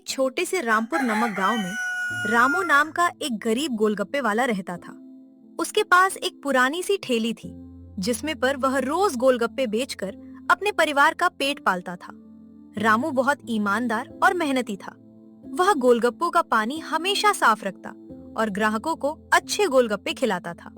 एक छोटे से रामपुर नामक गांव में रामू नाम का एक गरीब गोलगप्पे वाला रहता था। उसके पास एक पुरानी सी ठेली थी जिसमें पर वह रोज गोलगप्पे बेचकर अपने परिवार का पेट पालता था। रामू बहुत ईमानदार और मेहनती था। वह गोलगप्पों का पानी हमेशा साफ रखता और ग्राहकों को अच्छे गोलगप्पे खिलाता था।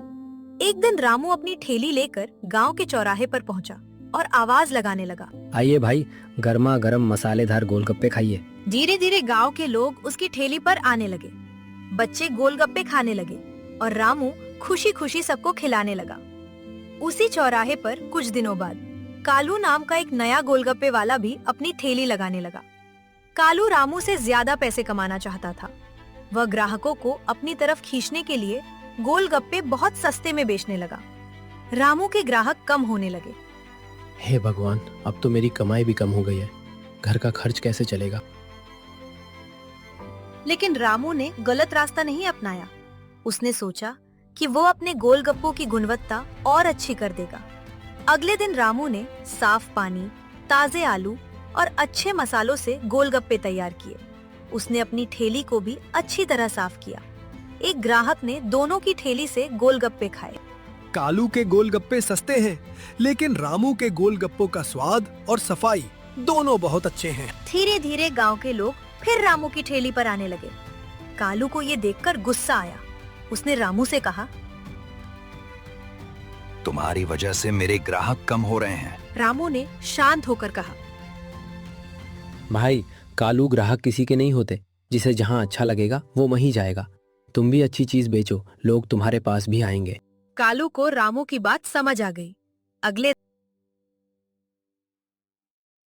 एक दिन रामू अपनी ठेली लेकर गांव के चौराहे पर पहुंचा और आवाज लगाने लगा, आइए भाई, गर्मा गर्म मसालेदार गोलगप्पे खाइए। धीरे धीरे गांव के लोग उसकी ठेली पर आने लगे। बच्चे गोलगप्पे खाने लगे और रामू खुशी खुशी सबको खिलाने लगा। उसी चौराहे पर कुछ दिनों बाद कालू नाम का एक नया गोलगप्पे वाला भी अपनी ठेली लगाने लगा। कालू रामू से ज्यादा पैसे कमाना चाहता था। वह ग्राहकों को अपनी तरफ खींचने के लिए गोलगप्पे बहुत सस्ते में बेचने लगा। रामू के ग्राहक कम होने लगे। हे भगवान, अब तो मेरी कमाई भी कम हो गई है। घर का खर्च कैसे चलेगा? लेकिन रामू ने गलत रास्ता नहीं अपनाया। उसने सोचा कि वो अपने गोलगप्पों की गुणवत्ता और अच्छी कर देगा। अगले दिन रामू ने साफ पानी, ताजे आलू और अच्छे मसालों से गोलगप्पे तैयार किए। उसने अपनी ठेली को भी अच्छी तरह साफ किया। एक ग्राहक ने दोनों की ठेली से गोलगप्पे खाए। कालू के गोलगप्पे सस्ते हैं, लेकिन रामू के गोलगप्पों का स्वाद और सफाई दोनों बहुत अच्छे हैं। धीरे धीरे गांव के लोग फिर रामू की ठेली पर आने लगे। कालू को ये देखकर गुस्सा आया। उसने रामू से कहा, तुम्हारी वजह से मेरे ग्राहक कम हो रहे हैं। रामू ने शांत होकर कहा, भाई, कालू ग्राहक किसी के नहीं होते। जिसे जहाँ अच्छा लगेगा वो वहीं जाएगा। तुम भी अच्छी चीज बेचो, लोग तुम्हारे पास भी आएंगे। कालू को रामू की बात समझ आ गई।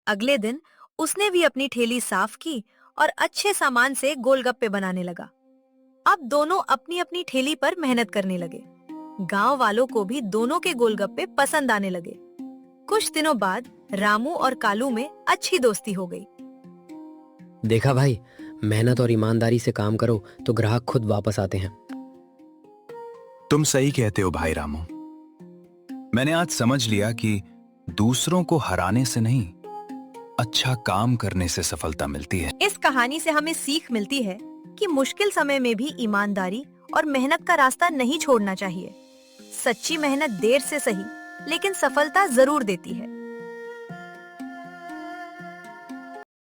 अगले दिन उसने भी अपनी ठेली साफ की और अच्छे सामान से गोलगप्पे बनाने लगा। अब दोनों अपनी अपनी ठेली पर मेहनत करने लगे। गांव वालों को भी दोनों के गोलगप्पे पसंद आने लगे। कुछ दिनों बाद रामू और कालू में अच्छी दोस्ती हो गई। देखा भाई, मेहनत और ईमानदारी से काम करो तो ग्राहक खुद वापस आते हैं। तुम सही कहते हो भाई रामू। मैंने आज समझ लिया कि दूसरों को हराने से नहीं, अच्छा काम करने से सफलता मिलती है। इस कहानी से हमें सीख मिलती है कि मुश्किल समय में भी ईमानदारी और मेहनत का रास्ता नहीं छोड़ना चाहिए। सच्ची मेहनत देर से सही, लेकिन सफलता जरूर देती है।